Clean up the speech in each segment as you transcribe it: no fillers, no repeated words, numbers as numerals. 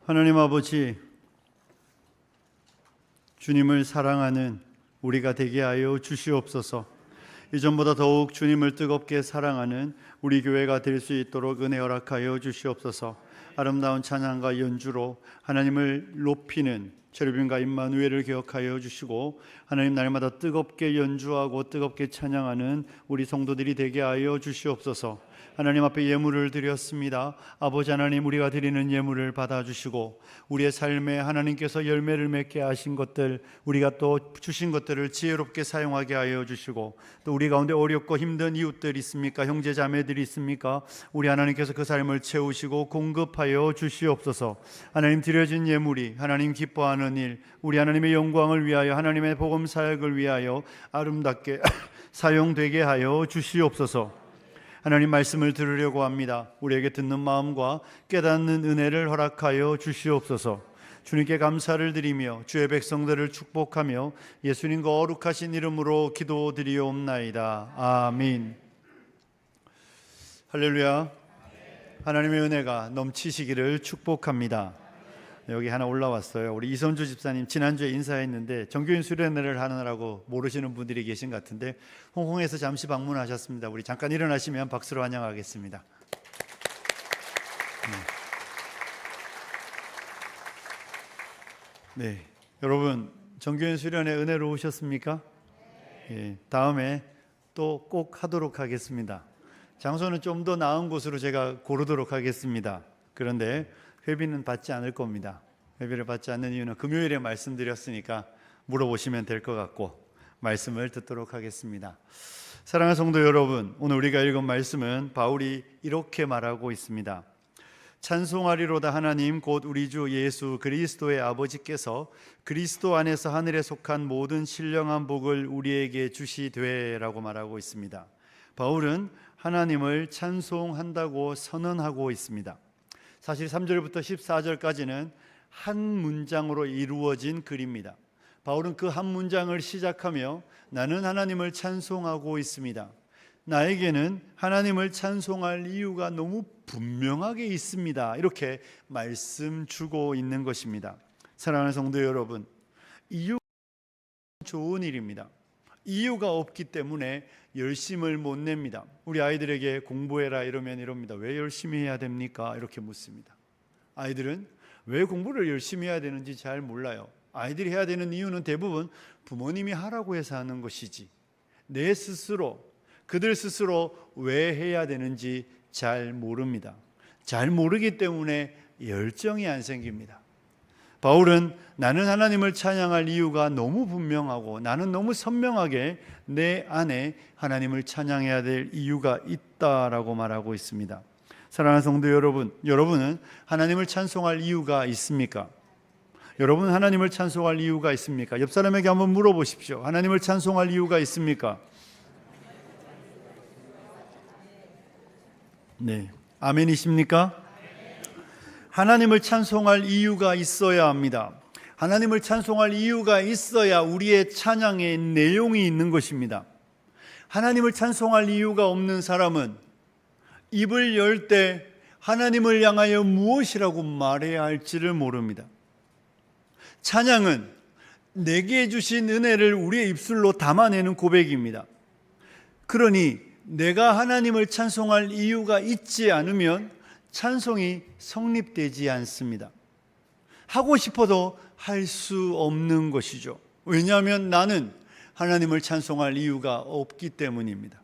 하나님 아버지, 주님을 사랑하는 우리가 되게 하여 주시옵소서. 이전보다 더욱 주님을 뜨겁게 사랑하는 우리 교회가 될 수 있도록 은혜 허락하여 주시옵소서. 아름다운 찬양과 연주로 하나님을 높이는 체르빈과 임마누엘을 기억하여 주시고, 하나님 날마다 뜨겁게 연주하고 뜨겁게 찬양하는 우리 성도들이 되게 하여 주시옵소서. 하나님 앞에 예물을 드렸습니다. 아버지 하나님, 우리가 드리는 예물을 받아주시고 우리의 삶에 하나님께서 열매를 맺게 하신 것들, 우리가 또 주신 것들을 지혜롭게 사용하게 하여 주시고, 또 우리 가운데 어렵고 힘든 이웃들이 있습니까? 형제 자매들이 있습니까? 우리 하나님께서 그 삶을 채우시고 공급하여 주시옵소서. 하나님, 드려진 예물이 하나님 기뻐하는 일, 우리 하나님의 영광을 위하여, 하나님의 복음 사역을 위하여 아름답게 사용되게 하여 주시옵소서. 하나님, 말씀을 들으려고 합니다. 우리에게 듣는 마음과 깨닫는 은혜를 허락하여 주시옵소서. 주님께 감사를 드리며 주의 백성들을 축복하며 예수님과 거룩하신 이름으로 기도드리옵나이다. 아멘. 할렐루야. 하나님의 은혜가 넘치시기를 축복합니다. 여기 하나 올라왔어요. 우리 이선주 집사님 지난주에 인사했는데 정교인 수련회를 하느라고 모르시는 분들이 계신 것 같은데 홍콩에서 잠시 방문하셨습니다. 우리 잠깐 일어나시면 박수로 환영하겠습니다. 네, 여러분 정교인 수련회 은혜로우셨습니까? 예, 다음에 또 꼭 하도록 하겠습니다. 장소는 좀 더 나은 곳으로 제가 고르도록 하겠습니다. 그런데 회비는 받지 않을 겁니다. 회비를 받지 않는 이유는 금요일에 말씀드렸으니까 물어보시면 될 것 같고 말씀을 듣도록 하겠습니다. 사랑하는 성도 여러분, 오늘 우리가 읽은 말씀은 바울이 이렇게 말하고 있습니다. 찬송하리로다 하나님 곧 우리 주 예수 그리스도의 아버지께서 그리스도 안에서 하늘에 속한 모든 신령한 복을 우리에게 주시되라고 말하고 있습니다. 바울은 하나님을 찬송한다고 선언하고 있습니다. 사실 3절부터 14절까지는 한 문장으로 이루어진 글입니다. 바울은 그 한 문장을 시작하며 나는 하나님을 찬송하고 있습니다. 나에게는 하나님을 찬송할 이유가 너무 분명하게 있습니다. 이렇게 말씀 주고 있는 것입니다. 사랑하는 성도 여러분, 이유가 좋은 일입니다. 이유가 없기 때문에 열심을 못 냅니다. 우리 아이들에게 공부해라 이러면 이럽니다. 왜 열심히 해야 됩니까? 이렇게 묻습니다. 아이들은 왜 공부를 열심히 해야 되는지 잘 몰라요. 아이들이 해야 되는 이유는 대부분 부모님이 하라고 해서 하는 것이지 내 스스로, 그들 스스로 왜 해야 되는지 잘 모릅니다. 잘 모르기 때문에 열정이 안 생깁니다. 바울은 나는 하나님을 찬양할 이유가 너무 분명하고 나는 너무 선명하게 내 안에 하나님을 찬양해야 될 이유가 있다라고 말하고 있습니다. 사랑하는 성도 여러분, 여러분은 하나님을 찬송할 이유가 있습니까? 여러분 하나님을 찬송할 이유가 있습니까? 옆 사람에게 한번 물어보십시오. 하나님을 찬송할 이유가 있습니까? 네, 아멘이십니까? 하나님을 찬송할 이유가 있어야 합니다. 하나님을 찬송할 이유가 있어야 우리의 찬양의 내용이 있는 것입니다. 하나님을 찬송할 이유가 없는 사람은 입을 열 때 하나님을 향하여 무엇이라고 말해야 할지를 모릅니다. 찬양은 내게 주신 은혜를 우리의 입술로 담아내는 고백입니다. 그러니 내가 하나님을 찬송할 이유가 있지 않으면 찬송이 성립되지 않습니다. 하고 싶어도 할 수 없는 것이죠. 왜냐하면 나는 하나님을 찬송할 이유가 없기 때문입니다.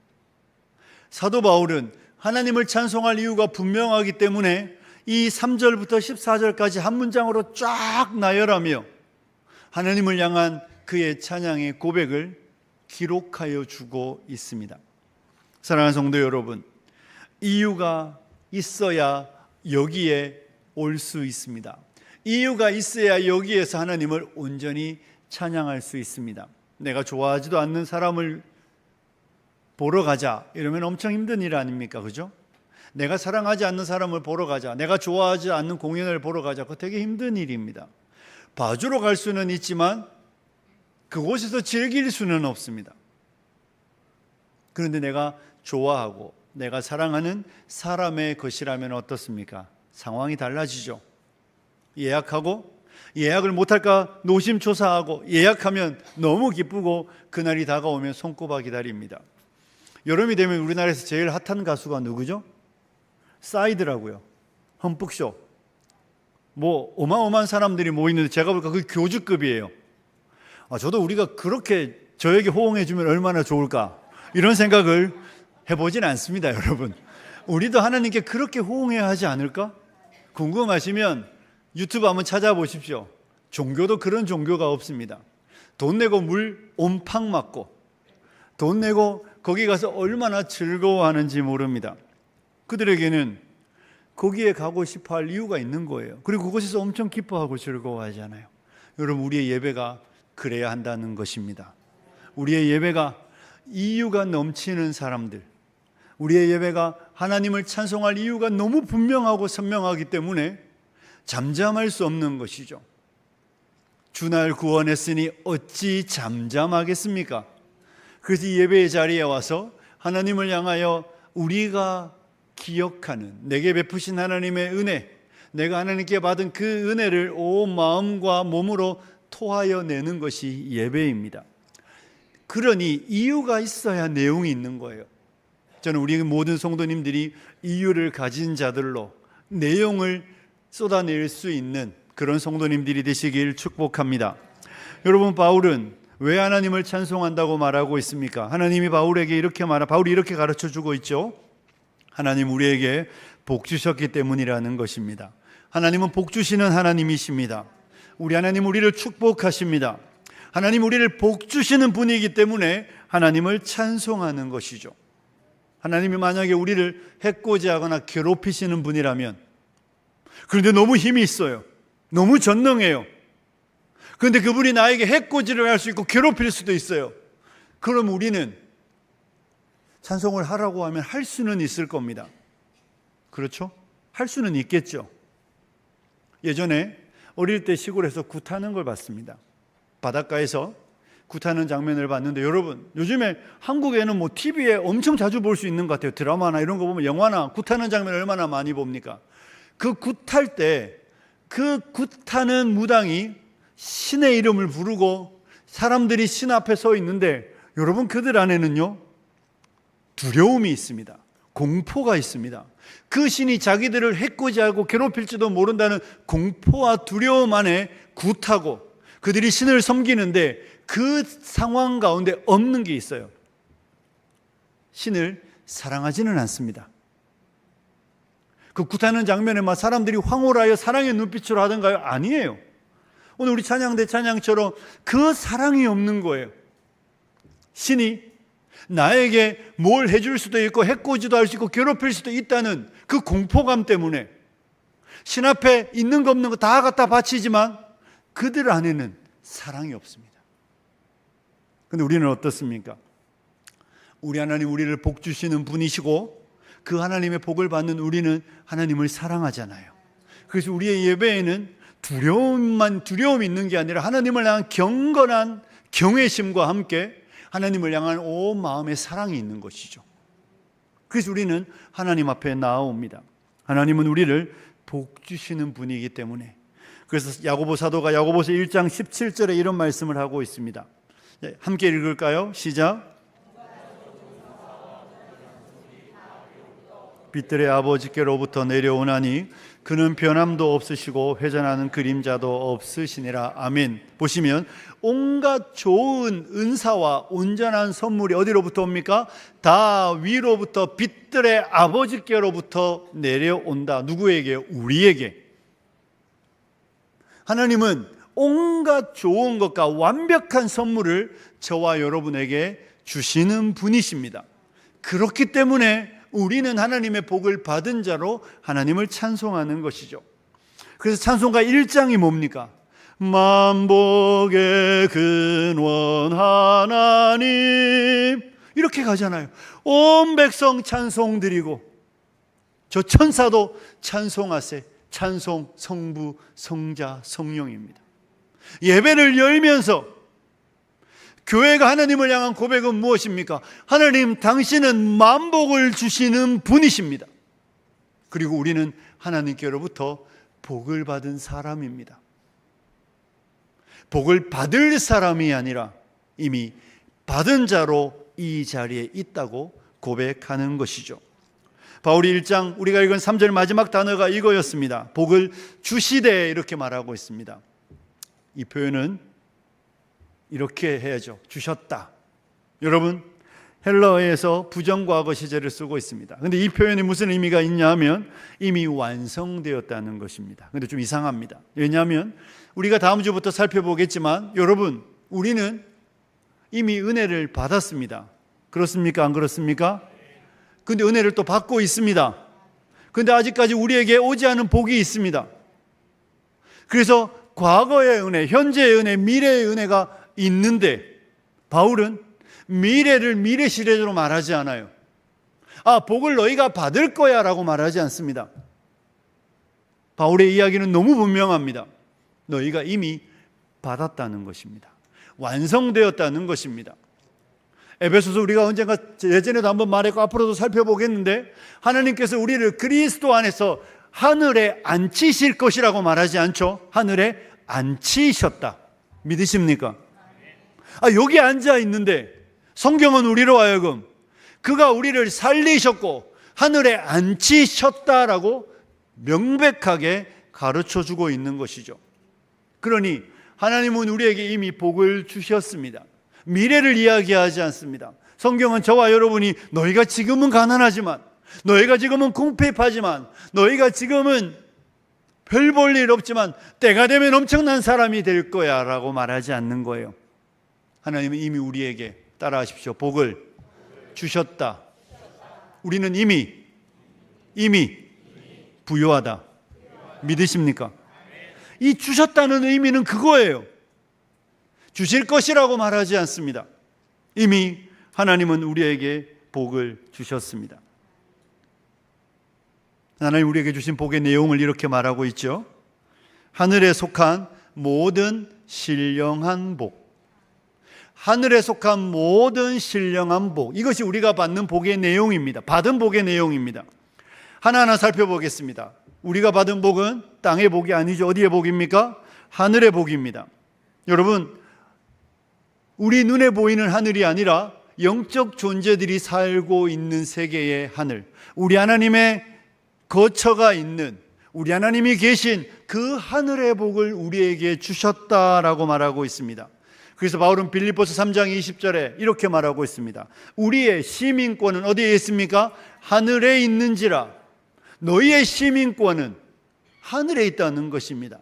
사도 바울은 하나님을 찬송할 이유가 분명하기 때문에 이 3절부터 14절까지 한 문장으로 쫙 나열하며 하나님을 향한 그의 찬양의 고백을 기록하여 주고 있습니다. 사랑하는 성도 여러분, 이유가 있어야 여기에 올 수 있습니다. 이유가 있어야 여기에서 하나님을 온전히 찬양할 수 있습니다. 내가 좋아하지도 않는 사람을 보러 가자 이러면 엄청 힘든 일 아닙니까? 그죠? 내가 사랑하지 않는 사람을 보러 가자, 내가 좋아하지 않는 공연을 보러 가자, 그거 되게 힘든 일입니다. 봐주러 갈 수는 있지만 그곳에서 즐길 수는 없습니다. 그런데 내가 좋아하고 내가 사랑하는 사람의 것이라면 어떻습니까? 상황이 달라지죠. 예약하고 예약을 못할까 노심초사하고 예약하면 너무 기쁘고 그날이 다가오면 손꼽아 기다립니다. 여름이 되면 우리나라에서 제일 핫한 가수가 누구죠? 싸이드라고요. 흠뻑쇼. 어마어마한 사람들이 모이는데 제가 보니까 그게 교주급이에요. 저도 우리가 그렇게 저에게 호응해 주면 얼마나 좋을까 이런 생각을 해보진 않습니다. 여러분, 우리도 하나님께 그렇게 호응해야 하지 않을까? 궁금하시면 유튜브 한번 찾아보십시오. 종교도 그런 종교가 없습니다. 돈 내고 물 온팡 맞고 돈 내고 거기 가서 얼마나 즐거워하는지 모릅니다. 그들에게는 거기에 가고 싶어 할 이유가 있는 거예요. 그리고 그곳에서 엄청 기뻐하고 즐거워하잖아요. 여러분, 우리의 예배가 그래야 한다는 것입니다. 우리의 예배가 이유가 넘치는 사람들, 우리의 예배가 하나님을 찬송할 이유가 너무 분명하고 선명하기 때문에 잠잠할 수 없는 것이죠. 주날 구원했으니 어찌 잠잠하겠습니까? 그래서 이 예배의 자리에 와서 하나님을 향하여 우리가 기억하는, 내게 베푸신 하나님의 은혜, 내가 하나님께 받은 그 은혜를 온 마음과 몸으로 토하여 내는 것이 예배입니다. 그러니 이유가 있어야 내용이 있는 거예요. 저는 우리 모든 성도님들이 이유를 가진 자들로 내용을 쏟아낼 수 있는 그런 성도님들이 되시길 축복합니다. 여러분, 바울은 왜 하나님을 찬송한다고 말하고 있습니까? 하나님이 바울이 이렇게 가르쳐 주고 있죠. 하나님 우리에게 복 주셨기 때문이라는 것입니다. 하나님은 복 주시는 하나님이십니다. 우리 하나님 우리를 축복하십니다. 하나님 우리를 복 주시는 분이기 때문에 하나님을 찬송하는 것이죠. 하나님이 만약에 우리를 해코지하거나 괴롭히시는 분이라면, 그런데 너무 힘이 있어요. 너무 전능해요. 그런데 그분이 나에게 해코지를 할 수 있고 괴롭힐 수도 있어요. 그럼 우리는 찬송을 하라고 하면 할 수는 있을 겁니다. 그렇죠? 할 수는 있겠죠. 예전에 어릴 때 시골에서 굿하는 걸 봤습니다. 바닷가에서 굿하는 장면을 봤는데, 여러분, 요즘에 한국에는 TV에 엄청 자주 볼 수 있는 것 같아요. 드라마나 이런 거 보면, 영화나 굿하는 장면을 얼마나 많이 봅니까? 그 굿할 때 그 굿하는 무당이 신의 이름을 부르고 사람들이 신 앞에 서 있는데, 여러분, 그들 안에는요 두려움이 있습니다. 공포가 있습니다. 그 신이 자기들을 해코지하고 괴롭힐지도 모른다는 공포와 두려움 안에 굿하고 그들이 신을 섬기는데, 그 상황 가운데 없는 게 있어요. 신을 사랑하지는 않습니다. 그 굿하는 장면에 막 사람들이 황홀하여 사랑의 눈빛으로 하던가요? 아니에요. 오늘 우리 찬양대 찬양처럼 그 사랑이 없는 거예요. 신이 나에게 뭘 해줄 수도 있고 해코지도 할 수 있고 괴롭힐 수도 있다는 그 공포감 때문에 신 앞에 있는 거 없는 거 다 갖다 바치지만 그들 안에는 사랑이 없습니다. 그런데 우리는 어떻습니까? 우리 하나님 우리를 복 주시는 분이시고 그 하나님의 복을 받는 우리는 하나님을 사랑하잖아요. 그래서 우리의 예배에는 두려움이 있는 게 아니라 하나님을 향한 경건한 경외심과 함께 하나님을 향한 온 마음의 사랑이 있는 것이죠. 그래서 우리는 하나님 앞에 나아옵니다. 하나님은 우리를 복 주시는 분이기 때문에. 그래서 야고보 사도가 야고보서 1장 17절에 이런 말씀을 하고 있습니다. 함께 읽을까요? 시작. 빛들의 아버지께로부터 내려오나니 그는 변함도 없으시고 회전하는 그림자도 없으시니라. 아멘. 보시면 온갖 좋은 은사와 온전한 선물이 어디로부터 옵니까? 다 위로부터 빛들의 아버지께로부터 내려온다. 누구에게? 우리에게. 하나님은 온갖 좋은 것과 완벽한 선물을 저와 여러분에게 주시는 분이십니다. 그렇기 때문에 우리는 하나님의 복을 받은 자로 하나님을 찬송하는 것이죠. 그래서 찬송가 1장이 뭡니까? 만복의 근원 하나님, 이렇게 가잖아요. 온 백성 찬송 드리고 저 천사도 찬송하세. 찬송 성부 성자 성령입니다. 예배를 열면서 교회가 하나님을 향한 고백은 무엇입니까? 하나님, 당신은 만복을 주시는 분이십니다. 그리고 우리는 하나님께로부터 복을 받은 사람입니다. 복을 받을 사람이 아니라 이미 받은 자로 이 자리에 있다고 고백하는 것이죠. 바울이 1장 우리가 읽은 3절 마지막 단어가 이거였습니다. 복을 주시되 이렇게 말하고 있습니다. 이 표현은 이렇게 해야죠. 주셨다. 여러분, 헬라어에서 부정과거 시제를 쓰고 있습니다. 그런데 이 표현이 무슨 의미가 있냐 하면 이미 완성되었다는 것입니다. 그런데 좀 이상합니다. 왜냐하면 우리가 다음 주부터 살펴보겠지만 여러분, 우리는 이미 은혜를 받았습니다. 그렇습니까? 안 그렇습니까? 근데 은혜를 또 받고 있습니다. 근데 아직까지 우리에게 오지 않은 복이 있습니다. 그래서 과거의 은혜, 현재의 은혜, 미래의 은혜가 있는데 바울은 미래를 미래 시대로 말하지 않아요. 복을 너희가 받을 거야 라고 말하지 않습니다. 바울의 이야기는 너무 분명합니다. 너희가 이미 받았다는 것입니다. 완성되었다는 것입니다. 에베소서 우리가 언젠가 예전에도 한번 말했고 앞으로도 살펴보겠는데 하나님께서 우리를 그리스도 안에서 하늘에 앉히실 것이라고 말하지 않죠. 하늘에 앉히셨다. 믿으십니까? 여기 앉아 있는데 성경은 우리로 하여금 그가 우리를 살리셨고 하늘에 앉히셨다라고 명백하게 가르쳐주고 있는 것이죠. 그러니 하나님은 우리에게 이미 복을 주셨습니다. 미래를 이야기하지 않습니다. 성경은 저와 여러분이 너희가 지금은 가난하지만, 너희가 지금은 궁핍하지만, 너희가 지금은 별 볼 일 없지만 때가 되면 엄청난 사람이 될 거야 라고 말하지 않는 거예요. 하나님은 이미 우리에게, 따라하십시오, 복을 주셨다. 우리는 이미 부유하다. 믿으십니까? 이 주셨다는 의미는 그거예요. 주실 것이라고 말하지 않습니다. 이미 하나님은 우리에게 복을 주셨습니다. 하나님 우리에게 주신 복의 내용을 이렇게 말하고 있죠. 하늘에 속한 모든 신령한 복. 하늘에 속한 모든 신령한 복. 이것이 우리가 받는 복의 내용입니다. 받은 복의 내용입니다. 하나하나 살펴보겠습니다. 우리가 받은 복은 땅의 복이 아니죠. 어디의 복입니까? 하늘의 복입니다. 여러분, 우리 눈에 보이는 하늘이 아니라 영적 존재들이 살고 있는 세계의 하늘, 우리 하나님의 거처가 있는, 우리 하나님이 계신 그 하늘의 복을 우리에게 주셨다라고 말하고 있습니다. 그래서 바울은 빌립보서 3장 20절에 이렇게 말하고 있습니다. 우리의 시민권은 어디에 있습니까? 하늘에 있는지라. 너희의 시민권은 하늘에 있다는 것입니다.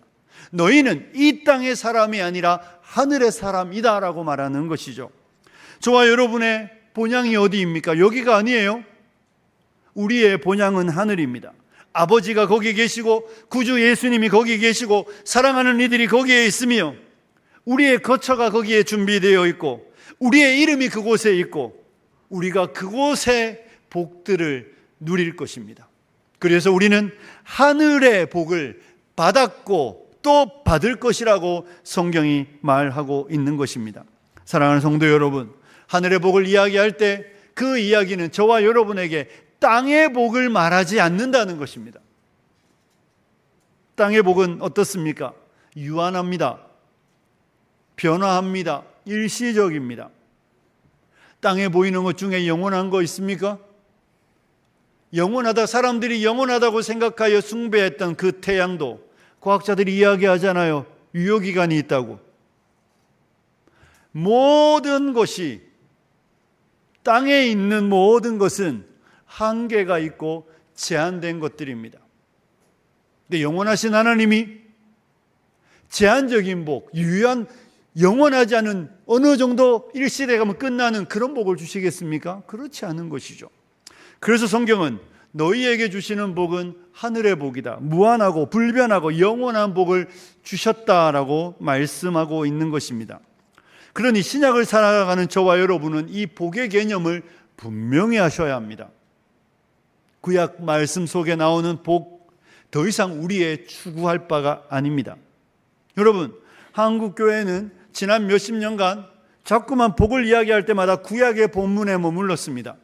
너희는 이 땅의 사람이 아니라 하늘의 사람이다라고 말하는 것이죠. 저와 여러분의 본향이 어디입니까? 여기가 아니에요. 우리의 본향은 하늘입니다. 아버지가 거기 계시고 구주 예수님이 거기 계시고 사랑하는 이들이 거기에 있으며 우리의 거처가 거기에 준비되어 있고 우리의 이름이 그곳에 있고 우리가 그곳의 복들을 누릴 것입니다. 그래서 우리는 하늘의 복을 받았고 또 받을 것이라고 성경이 말하고 있는 것입니다. 사랑하는 성도 여러분, 하늘의 복을 이야기할 때 그 이야기는 저와 여러분에게 땅의 복을 말하지 않는다는 것입니다. 땅의 복은 어떻습니까? 유한합니다. 변화합니다. 일시적입니다. 땅에 보이는 것 중에 영원한 거 있습니까? 영원하다, 사람들이 영원하다고 생각하여 숭배했던 그 태양도 과학자들이 이야기하잖아요. 유효기간이 있다고. 모든 것이, 땅에 있는 모든 것은 한계가 있고 제한된 것들입니다. 근데 영원하신 하나님이 제한적인 복, 유효한, 영원하지 않은 어느 정도 일시대 가면 끝나는 그런 복을 주시겠습니까? 그렇지 않은 것이죠. 그래서 성경은 너희에게 주시는 복은 하늘의 복이다. 무한하고 불변하고 영원한 복을 주셨다라고 말씀하고 있는 것입니다. 그러니 신약을 살아가는 저와 여러분은 이 복의 개념을 분명히 하셔야 합니다. 구약 말씀 속에 나오는 복, 더 이상 우리의 추구할 바가 아닙니다. 여러분, 한국교회는 지난 몇십 년간 자꾸만 복을 이야기할 때마다 구약의 본문에 머물렀습니다.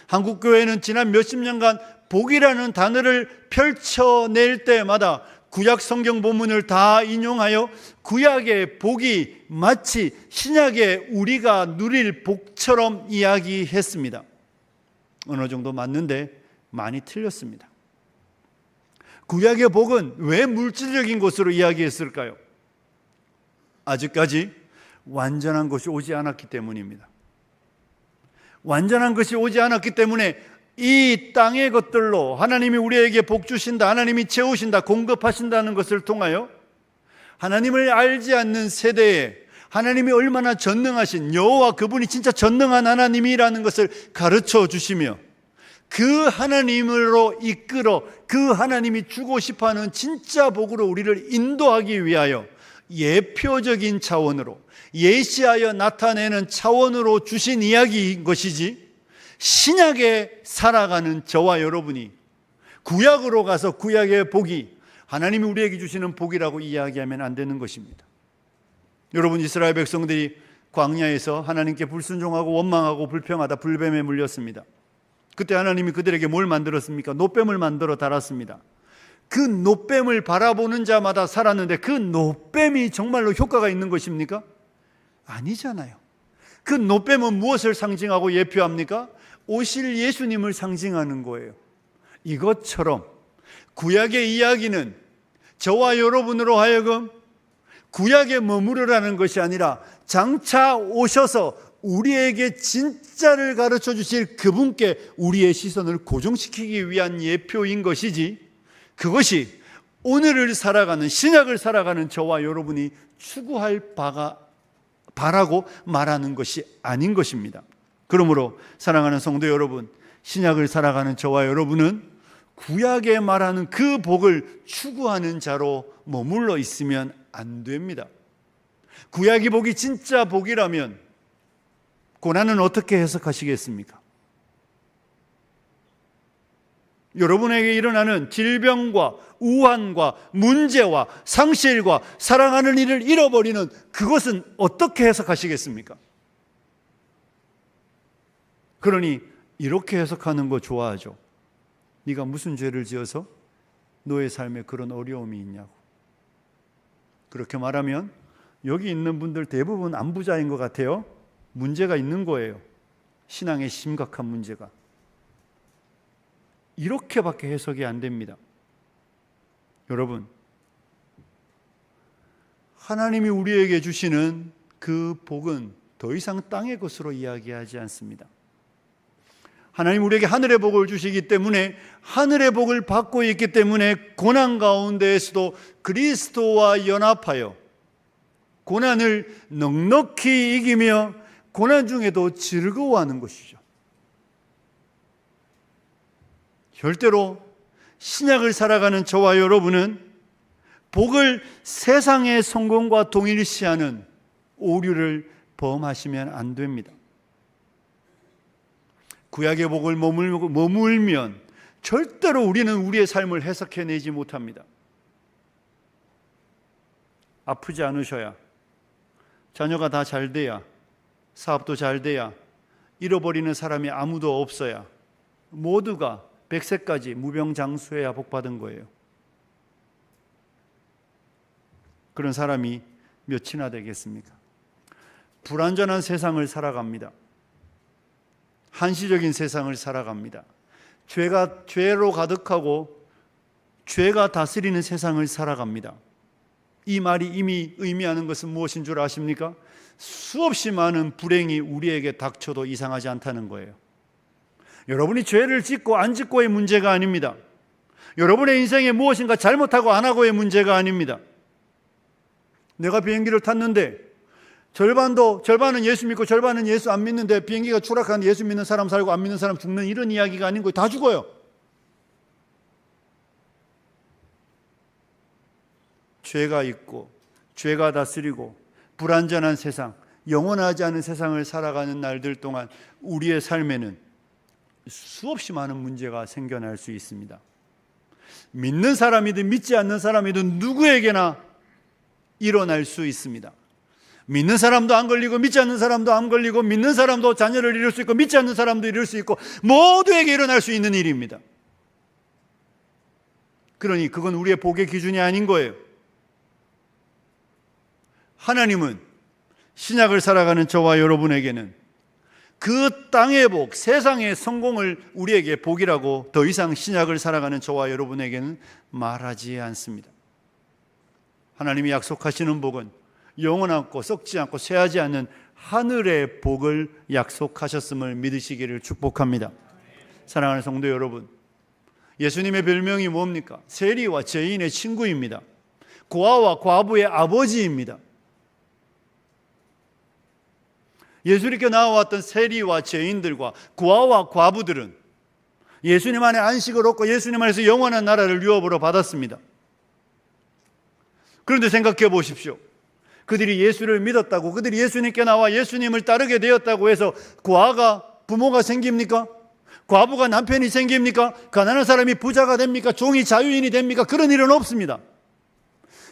한국교회는 지난 몇십 년간 복이라는 단어를 펼쳐낼 때마다 구약 성경 본문을 다 인용하여 구약의 복이 마치 신약의 우리가 누릴 복처럼 이야기했습니다. 어느 정도 맞는데 많이 틀렸습니다. 구약의 복은 왜 물질적인 것으로 이야기했을까요? 아직까지 완전한 것이 오지 않았기 때문입니다. 완전한 것이 오지 않았기 때문에 이 땅의 것들로 하나님이 우리에게 복 주신다, 하나님이 채우신다, 공급하신다는 것을 통하여 하나님을 알지 않는 세대에 하나님이 얼마나 전능하신 여호와, 그분이 진짜 전능한 하나님이라는 것을 가르쳐 주시며 그 하나님으로 이끌어 그 하나님이 주고 싶어하는 진짜 복으로 우리를 인도하기 위하여 예표적인 차원으로 예시하여 나타내는 차원으로 주신 이야기인 것이지, 신약에 살아가는 저와 여러분이 구약으로 가서 구약의 복이 하나님이 우리에게 주시는 복이라고 이야기하면 안 되는 것입니다. 여러분, 이스라엘 백성들이 광야에서 하나님께 불순종하고 원망하고 불평하다 불뱀에 물렸습니다. 그때 하나님이 그들에게 뭘 만들었습니까? 노뱀을 만들어 달았습니다. 그 노뱀을 바라보는 자마다 살았는데 그 노뱀이 정말로 효과가 있는 것입니까? 아니잖아요. 그 노뱀은 무엇을 상징하고 예표합니까? 오실 예수님을 상징하는 거예요. 이것처럼 구약의 이야기는 저와 여러분으로 하여금 구약에 머무르라는 것이 아니라 장차 오셔서 우리에게 진짜를 가르쳐 주실 그분께 우리의 시선을 고정시키기 위한 예표인 것이지, 그것이 오늘을 살아가는, 신약을 살아가는 저와 여러분이 추구할 바라고 말하는 것이 아닌 것입니다. 그러므로 사랑하는 성도 여러분, 신약을 살아가는 저와 여러분은 구약에 말하는 그 복을 추구하는 자로 머물러 있으면 안 됩니다. 구약이 복이 진짜 복이라면 고난은 어떻게 해석하시겠습니까? 여러분에게 일어나는 질병과 우환과 문제와 상실과 사랑하는 이를 잃어버리는 그것은 어떻게 해석하시겠습니까? 그러니 이렇게 해석하는 거 좋아하죠. 네가 무슨 죄를 지어서 너의 삶에 그런 어려움이 있냐고. 그렇게 말하면 여기 있는 분들 대부분 안부자인 것 같아요. 문제가 있는 거예요. 신앙의 심각한 문제가. 이렇게밖에 해석이 안 됩니다. 여러분, 하나님이 우리에게 주시는 그 복은 더 이상 땅의 것으로 이야기하지 않습니다. 하나님 우리에게 하늘의 복을 주시기 때문에, 하늘의 복을 받고 있기 때문에 고난 가운데에서도 그리스도와 연합하여 고난을 넉넉히 이기며 고난 중에도 즐거워하는 것이죠. 절대로 신약을 살아가는 저와 여러분은 복을 세상의 성공과 동일시하는 오류를 범하시면 안 됩니다. 구약의 복을 머물면 절대로 우리는 우리의 삶을 해석해내지 못합니다. 아프지 않으셔야, 자녀가 다 잘 돼야, 사업도 잘 돼야, 잃어버리는 사람이 아무도 없어야, 모두가 100세까지 무병장수해야 복받은 거예요. 그런 사람이 몇이나 되겠습니까? 불완전한 세상을 살아갑니다. 한시적인 세상을 살아갑니다. 죄로 가득하고 죄가 다스리는 세상을 살아갑니다. 이 말이 이미 의미하는 것은 무엇인 줄 아십니까? 수없이 많은 불행이 우리에게 닥쳐도 이상하지 않다는 거예요. 여러분이 죄를 짓고 안 짓고의 문제가 아닙니다. 여러분의 인생에 무엇인가 잘못하고 안 하고의 문제가 아닙니다. 내가 비행기를 탔는데 절반은 예수 믿고 절반은 예수 안 믿는데 비행기가 추락하는데 예수 믿는 사람 살고 안 믿는 사람 죽는, 이런 이야기가 아닌 거예요. 다 죽어요. 죄가 있고 죄가 다스리고 불완전한 세상, 영원하지 않은 세상을 살아가는 날들 동안 우리의 삶에는 수없이 많은 문제가 생겨날 수 있습니다. 믿는 사람이든 믿지 않는 사람이든 누구에게나 일어날 수 있습니다. 믿는 사람도 안 걸리고 믿지 않는 사람도 안 걸리고, 믿는 사람도 자녀를 잃을 수 있고 믿지 않는 사람도 잃을 수 있고, 모두에게 일어날 수 있는 일입니다. 그러니 그건 우리의 복의 기준이 아닌 거예요. 하나님은 신약을 살아가는 저와 여러분에게는 그 땅의 복, 세상의 성공을 우리에게 복이라고 더 이상 신약을 살아가는 저와 여러분에게는 말하지 않습니다. 하나님이 약속하시는 복은 영원하고 썩지 않고 쇠하지 않는 하늘의 복을 약속하셨음을 믿으시기를 축복합니다. 사랑하는 성도 여러분, 예수님의 별명이 뭡니까? 세리와 죄인의 친구입니다. 고아와 과부의 아버지입니다. 예수님께 나와왔던 세리와 죄인들과 고아와 과부들은 예수님 안에 안식을 얻고 예수님 안에서 영원한 나라를 유업으로 받았습니다. 그런데 생각해 보십시오. 그들이 예수를 믿었다고, 그들이 예수님께 나와 예수님을 따르게 되었다고 해서 고아가 부모가 생깁니까? 과부가 남편이 생깁니까? 가난한 사람이 부자가 됩니까? 종이 자유인이 됩니까? 그런 일은 없습니다.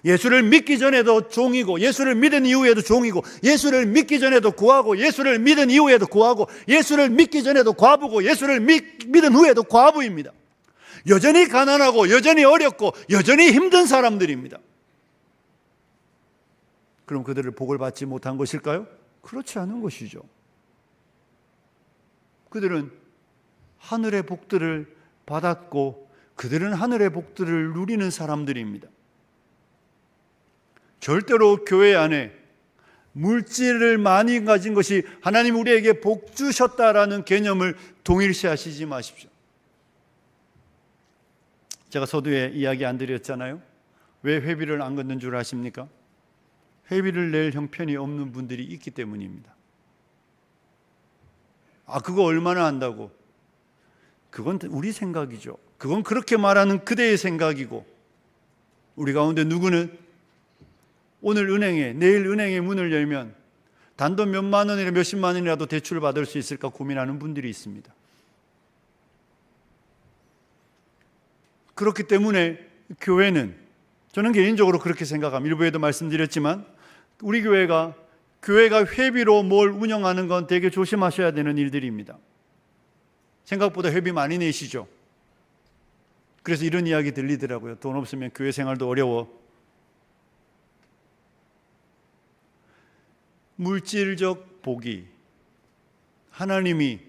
예수를 믿기 전에도 종이고, 예수를 믿은 이후에도 종이고, 예수를 믿기 전에도 고아고, 예수를 믿은 이후에도 고아고, 예수를 믿기 전에도 과부고, 예수를 믿은 후에도 과부입니다. 여전히 가난하고, 여전히 어렵고, 여전히 힘든 사람들입니다. 그럼 그들을 복을 받지 못한 것일까요? 그렇지 않은 것이죠. 그들은 하늘의 복들을 받았고, 그들은 하늘의 복들을 누리는 사람들입니다. 절대로 교회 안에 물질을 많이 가진 것이 하나님 우리에게 복 주셨다라는 개념을 동일시하시지 마십시오. 제가 서두에 이야기 안 드렸잖아요. 왜 회비를 안 걷는 줄 아십니까? 회비를 낼 형편이 없는 분들이 있기 때문입니다. 그거 얼마나 한다고? 그건 우리 생각이죠. 그건 그렇게 말하는 그대의 생각이고, 우리 가운데 누구는 오늘 은행에, 내일 은행의 문을 열면 단돈 몇만 원이나 몇십만 원이라도 대출을 받을 수 있을까 고민하는 분들이 있습니다. 그렇기 때문에 교회는, 저는 개인적으로 그렇게 생각합니다. 일부에도 말씀드렸지만 우리 교회가 회비로 뭘 운영하는 건 되게 조심하셔야 되는 일들입니다. 생각보다 회비 많이 내시죠. 그래서 이런 이야기 들리더라고요. 돈 없으면 교회 생활도 어려워. 물질적 복이 하나님이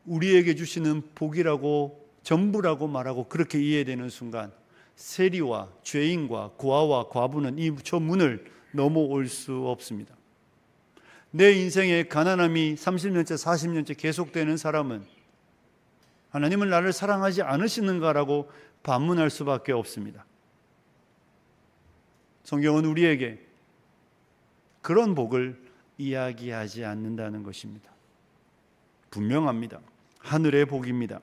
우리에게 주시는 복이라고, 전부라고 말하고 그렇게 이해되는 순간 세리와 죄인과 고아와 과부는 저 문을 넘어올 수 없습니다. 내 인생의 가난함이 30년째 40년째 계속되는 사람은 하나님은 나를 사랑하지 않으시는가라고 반문할 수밖에 없습니다. 성경은 우리에게 그런 복을 이야기하지 않는다는 것입니다. 분명합니다. 하늘의 복입니다.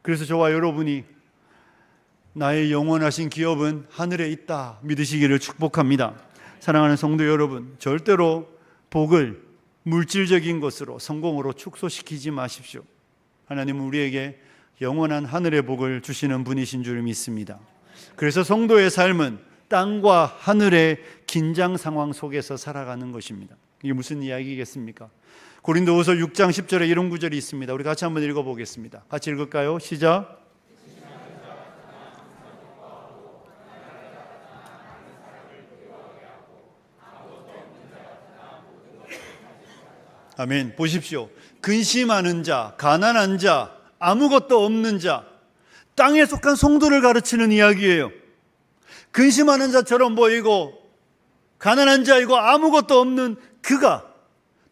그래서 저와 여러분이 나의 영원하신 기업은 하늘에 있다 믿으시기를 축복합니다. 사랑하는 성도 여러분, 절대로 복을 물질적인 것으로, 성공으로 축소시키지 마십시오. 하나님은 우리에게 영원한 하늘의 복을 주시는 분이신 줄 믿습니다. 그래서 성도의 삶은 땅과 하늘의 긴장 상황 속에서 살아가는 것입니다. 이게 무슨 이야기겠습니까? 고린도후서 6장 10절에 이런 구절이 있습니다. 우리 같이 한번 읽어보겠습니다. 같이 읽을까요? 시작. 아멘. 보십시오. 근심하는 자, 가난한 자, 아무것도 없는 자, 땅에 속한 성도를 가르치는 이야기예요. 근심하는 자처럼 보이고 가난한 자이고 아무것도 없는 그가,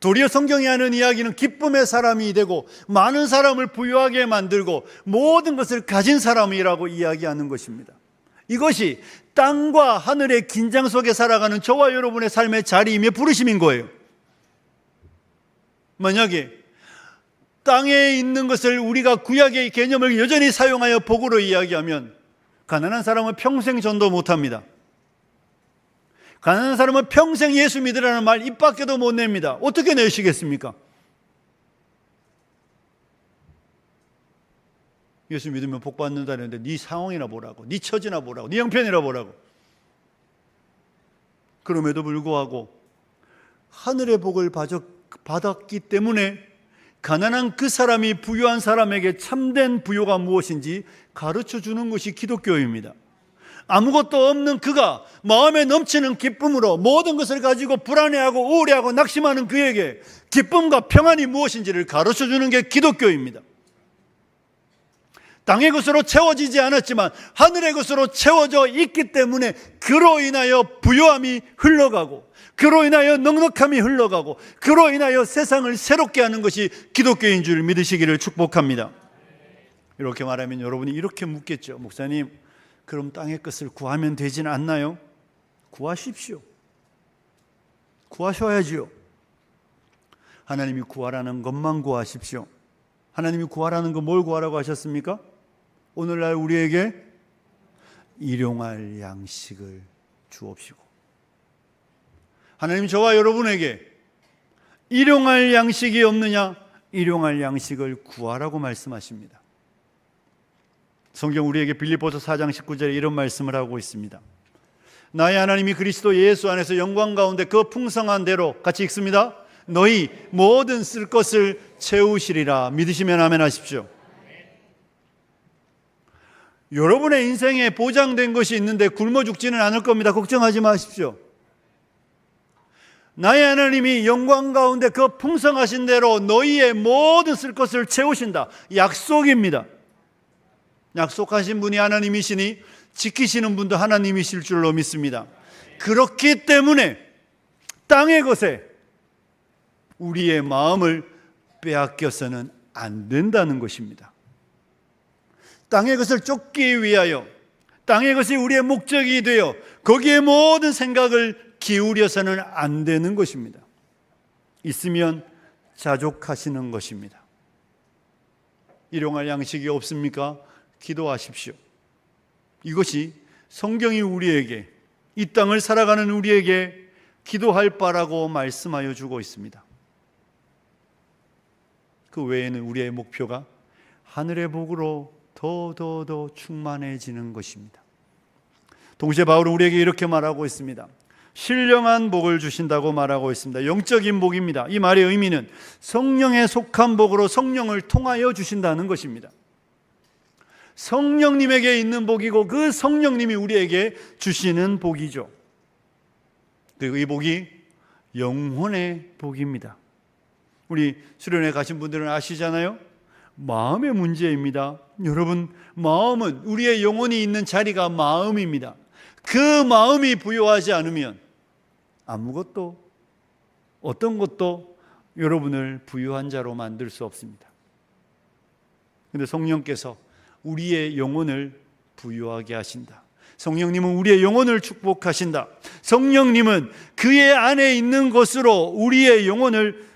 도리어 성경이 하는 이야기는 기쁨의 사람이 되고 많은 사람을 부유하게 만들고 모든 것을 가진 사람이라고 이야기하는 것입니다. 이것이 땅과 하늘의 긴장 속에 살아가는 저와 여러분의 삶의 자리이며 부르심인 거예요. 만약에 땅에 있는 것을 우리가 구약의 개념을 여전히 사용하여 복으로 이야기하면 가난한 사람은 평생 전도 못합니다. 가난한 사람은 평생 예수 믿으라는 말 입 밖에도 못 냅니다. 어떻게 내시겠습니까? 예수 믿으면 복 받는다는데 네 상황이나 보라고, 네 처지나 보라고, 네 형편이나 보라고. 그럼에도 불구하고 하늘의 복을 받았기 때문에 가난한 그 사람이 부유한 사람에게 참된 부유가 무엇인지 가르쳐 주는 것이 기독교입니다. 아무것도 없는 그가 마음에 넘치는 기쁨으로 모든 것을 가지고 불안해하고 우울해하고 낙심하는 그에게 기쁨과 평안이 무엇인지를 가르쳐 주는 게 기독교입니다. 땅의 것으로 채워지지 않았지만 하늘의 것으로 채워져 있기 때문에 그로 인하여 부요함이 흘러가고, 그로 인하여 넉넉함이 흘러가고, 그로 인하여 세상을 새롭게 하는 것이 기독교인 줄 믿으시기를 축복합니다. 이렇게 말하면 여러분이 이렇게 묻겠죠. 목사님, 그럼 땅의 것을 구하면 되지는 않나요? 구하십시오. 구하셔야지요. 하나님이 구하라는 것만 구하십시오. 하나님이 구하라는 거 뭘 구하라고 하셨습니까? 오늘날 우리에게 일용할 양식을 주옵시고. 하나님 저와 여러분에게 일용할 양식이 없느냐? 일용할 양식을 구하라고 말씀하십니다. 성경 우리에게 빌립보서 4장 19절에 이런 말씀을 하고 있습니다. 나의 하나님이 그리스도 예수 안에서 영광 가운데 그 풍성한 대로, 같이 읽습니다. 너희 모든 쓸 것을 채우시리라. 믿으시면 아멘 하십시오. 여러분의 인생에 보장된 것이 있는데 굶어 죽지는 않을 겁니다. 걱정하지 마십시오. 나의 하나님이 영광 가운데 그 풍성하신 대로 너희의 모든 쓸 것을 채우신다. 약속입니다. 약속하신 분이 하나님이시니 지키시는 분도 하나님이실 줄로 믿습니다. 그렇기 때문에 땅의 것에 우리의 마음을 빼앗겨서는 안 된다는 것입니다. 땅의 것을 쫓기 위하여, 땅의 것이 우리의 목적이 되어 거기에 모든 생각을 기울여서는 안 되는 것입니다. 있으면 자족하시는 것입니다. 일용할 양식이 없습니까? 기도하십시오. 이것이 성경이 우리에게, 이 땅을 살아가는 우리에게 기도할 바라고 말씀하여 주고 있습니다. 그 외에는 우리의 목표가 하늘의 복으로 더 충만해지는 것입니다. 동시에 바울은 우리에게 이렇게 말하고 있습니다. 신령한 복을 주신다고 말하고 있습니다. 영적인 복입니다. 이 말의 의미는 성령에 속한 복으로 성령을 통하여 주신다는 것입니다. 성령님에게 있는 복이고 그 성령님이 우리에게 주시는 복이죠. 그리고 이 복이 영혼의 복입니다. 우리 수련회 가신 분들은 아시잖아요. 마음의 문제입니다. 여러분, 마음은, 우리의 영혼이 있는 자리가 마음입니다. 그 마음이 부요하지 않으면 아무것도, 어떤 것도 여러분을 부유한 자로 만들 수 없습니다. 그런데 성령께서 우리의 영혼을 부유하게 하신다. 성령님은 우리의 영혼을 축복하신다. 성령님은 그의 안에 있는 것으로 우리의 영혼을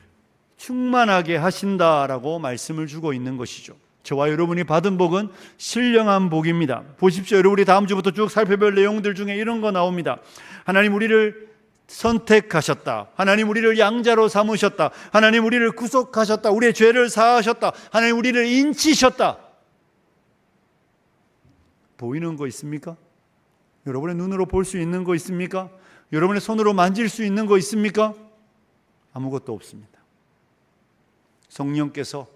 충만하게 하신다라고 말씀을 주고 있는 것이죠. 저와 여러분이 받은 복은 신령한 복입니다. 보십시오. 여러분이 다음 주부터 쭉 살펴볼 내용들 중에 이런 거 나옵니다. 하나님 우리를 선택하셨다. 하나님 우리를 양자로 삼으셨다. 하나님 우리를 구속하셨다. 우리의 죄를 사하셨다. 하나님 우리를 인치셨다. 보이는 거 있습니까? 여러분의 눈으로 볼 수 있는 거 있습니까? 여러분의 손으로 만질 수 있는 거 있습니까? 아무것도 없습니다. 성령께서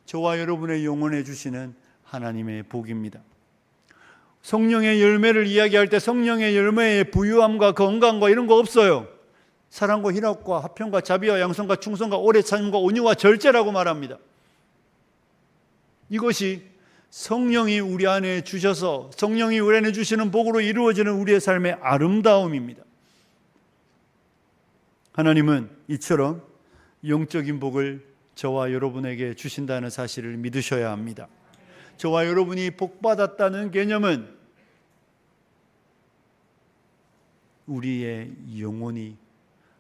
저와 여러분의 영혼에 주시는 하나님의 복입니다. 성령의 열매를 이야기할 때 성령의 열매의 부유함과 건강과 이런 거 없어요. 사랑과 희락과 화평과 자비와 양선과 충성과 오래 참음과 온유와 절제라고 말합니다. 이것이 성령이 우리 안에 주셔서 성령이 우리 안에 주시는 복으로 이루어지는 우리의 삶의 아름다움입니다. 하나님은 이처럼 영적인 복을 저와 여러분에게 주신다는 사실을 믿으셔야 합니다. 저와 여러분이 복받았다는 개념은 우리의 영혼이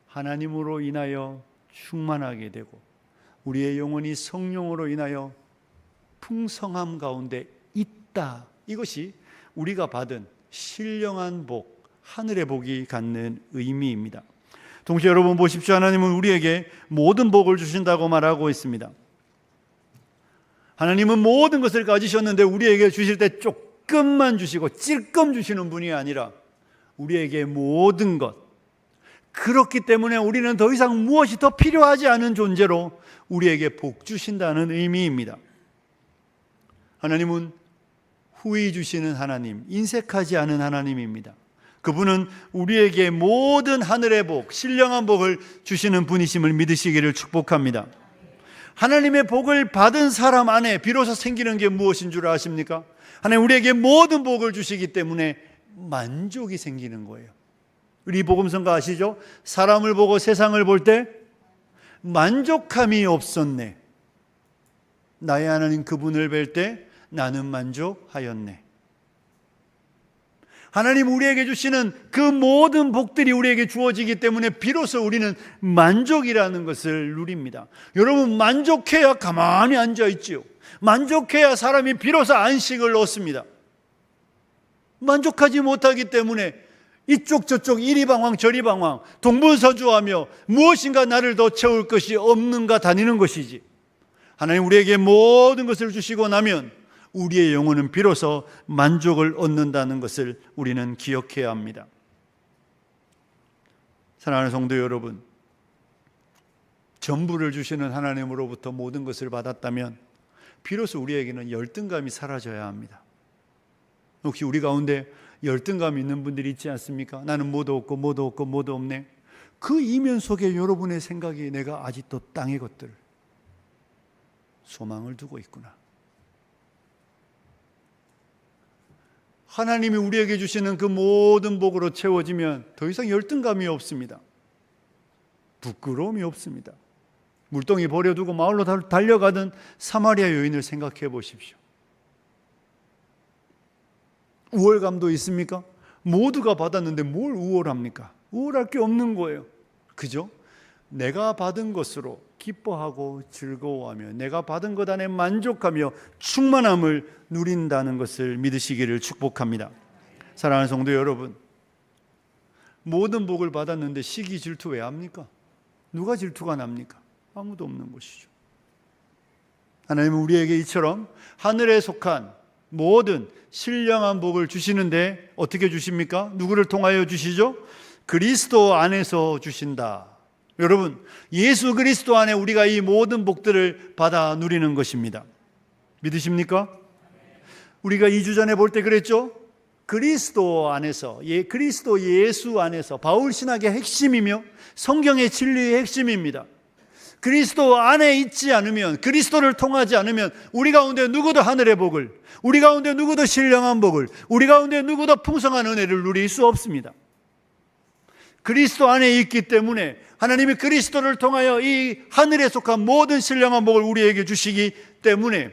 하나님으로 인하여 충만하게 되고 우리의 영혼이 성령으로 인하여 풍성함 가운데 있다. 이것이 우리가 받은 신령한 복, 하늘의 복이 갖는 의미입니다. 동시에 여러분 보십시오. 하나님은 우리에게 모든 복을 주신다고 말하고 있습니다. 하나님은 모든 것을 가지셨는데 우리에게 주실 때 조금만 주시고 찔끔 주시는 분이 아니라 우리에게 모든 것, 그렇기 때문에 우리는 더 이상 무엇이 더 필요하지 않은 존재로 우리에게 복 주신다는 의미입니다. 하나님은 후히 주시는 하나님, 인색하지 않은 하나님입니다. 그분은 우리에게 모든 하늘의 복, 신령한 복을 주시는 분이심을 믿으시기를 축복합니다. 하나님의 복을 받은 사람 안에 비로소 생기는 게 무엇인 줄 아십니까? 하나님 우리에게 모든 복을 주시기 때문에 만족이 생기는 거예요. 우리 복음성가 아시죠? 사람을 보고 세상을 볼 때 만족함이 없었네. 나의 하나님 그분을 뵐 때 나는 만족하였네. 하나님 우리에게 주시는 그 모든 복들이 우리에게 주어지기 때문에 비로소 우리는 만족이라는 것을 누립니다. 여러분, 만족해야 가만히 앉아 있지요. 만족해야 사람이 비로소 안식을 얻습니다. 만족하지 못하기 때문에 이쪽 저쪽 이리 방황 저리 방황 동분서주하며 무엇인가 나를 더 채울 것이 없는가 다니는 것이지. 하나님 우리에게 모든 것을 주시고 나면 우리의 영혼은 비로소 만족을 얻는다는 것을 우리는 기억해야 합니다. 사랑하는 성도 여러분, 전부를 주시는 하나님으로부터 모든 것을 받았다면 비로소 우리에게는 열등감이 사라져야 합니다. 혹시 우리 가운데 열등감 있는 분들이 있지 않습니까? 나는 뭐도 없고 뭐도 없고 뭐도 없네. 그 이면 속에 여러분의 생각이 내가 아직도 땅의 것들 소망을 두고 있구나. 하나님이 우리에게 주시는 그 모든 복으로 채워지면 더 이상 열등감이 없습니다. 부끄러움이 없습니다. 물동이 버려두고 마을로 달려가던 사마리아 여인을 생각해 보십시오. 우월감도 있습니까? 모두가 받았는데 뭘 우월합니까? 우월할 게 없는 거예요. 그죠? 내가 받은 것으로 기뻐하고 즐거워하며 내가 받은 것 안에 만족하며 충만함을 누린다는 것을 믿으시기를 축복합니다. 사랑하는 성도 여러분, 모든 복을 받았는데 시기 질투 왜 합니까? 누가 질투가 납니까? 아무도 없는 것이죠. 하나님은 우리에게 이처럼 하늘에 속한 모든 신령한 복을 주시는데 어떻게 주십니까? 누구를 통하여 주시죠? 그리스도 안에서 주신다. 여러분, 예수 그리스도 안에 우리가 이 모든 복들을 받아 누리는 것입니다. 믿으십니까? 우리가 2주 전에 볼 때 그랬죠? 그리스도 안에서, 그리스도 예수 안에서, 바울 신학의 핵심이며 성경의 진리의 핵심입니다. 그리스도 안에 있지 않으면, 그리스도를 통하지 않으면 우리 가운데 누구도 하늘의 복을, 우리 가운데 누구도 신령한 복을, 우리 가운데 누구도 풍성한 은혜를 누릴 수 없습니다. 그리스도 안에 있기 때문에 하나님이 그리스도를 통하여 이 하늘에 속한 모든 신령한 복을 우리에게 주시기 때문에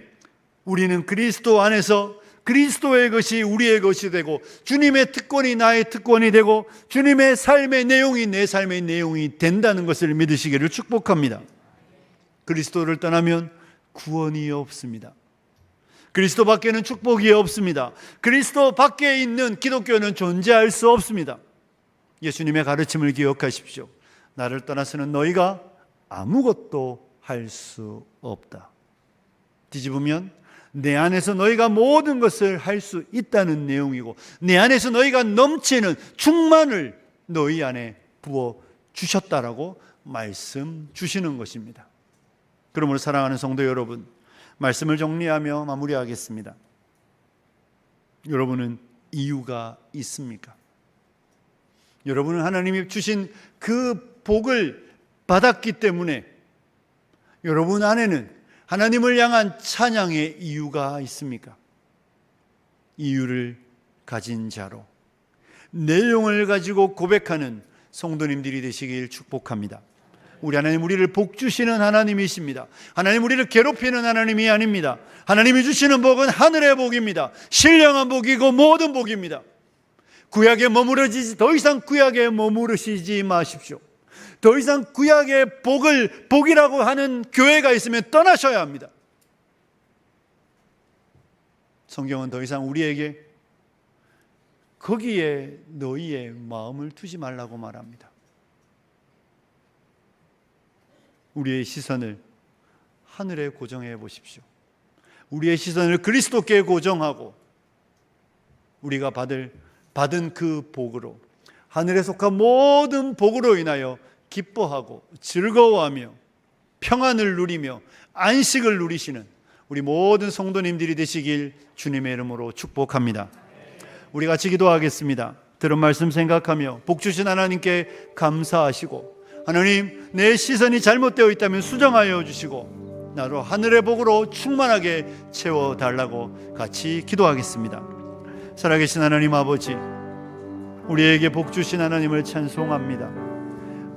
우리는 그리스도 안에서 그리스도의 것이 우리의 것이 되고 주님의 특권이 나의 특권이 되고 주님의 삶의 내용이 내 삶의 내용이 된다는 것을 믿으시기를 축복합니다. 그리스도를 떠나면 구원이 없습니다. 그리스도 밖에는 축복이 없습니다. 그리스도 밖에 있는 기독교는 존재할 수 없습니다. 예수님의 가르침을 기억하십시오. 나를 떠나서는 너희가 아무것도 할 수 없다. 뒤집으면 내 안에서 너희가 모든 것을 할 수 있다는 내용이고 내 안에서 너희가 넘치는 충만을 너희 안에 부어 주셨다라고 말씀 주시는 것입니다. 그러므로 사랑하는 성도 여러분, 말씀을 정리하며 마무리하겠습니다. 여러분은 이유가 있습니까? 여러분은 하나님이 주신 그 복을 받았기 때문에 여러분 안에는 하나님을 향한 찬양의 이유가 있습니까? 이유를 가진 자로 내용을 가지고 고백하는 성도님들이 되시길 축복합니다. 우리 하나님, 우리를 복 주시는 하나님이십니다. 하나님, 우리를 괴롭히는 하나님이 아닙니다. 하나님이 주시는 복은 하늘의 복입니다. 신령한 복이고 모든 복입니다. 구약에 머무르지, 더 이상 구약에 머무르시지 마십시오. 더 이상 구약의 복을 복이라고 하는 교회가 있으면 떠나셔야 합니다. 성경은 더 이상 우리에게 거기에 너희의 마음을 두지 말라고 말합니다. 우리의 시선을 하늘에 고정해 보십시오. 우리의 시선을 그리스도께 고정하고 우리가 받은 그 복으로 하늘에 속한 모든 복으로 인하여 기뻐하고 즐거워하며 평안을 누리며 안식을 누리시는 우리 모든 성도님들이 되시길 주님의 이름으로 축복합니다. 우리 같이 기도하겠습니다. 들은 말씀 생각하며 복 주신 하나님께 감사하시고, 하나님, 내 시선이 잘못되어 있다면 수정하여 주시고 나로 하늘의 복으로 충만하게 채워달라고 같이 기도하겠습니다. 살아계신 하나님 아버지, 우리에게 복 주신 하나님을 찬송합니다.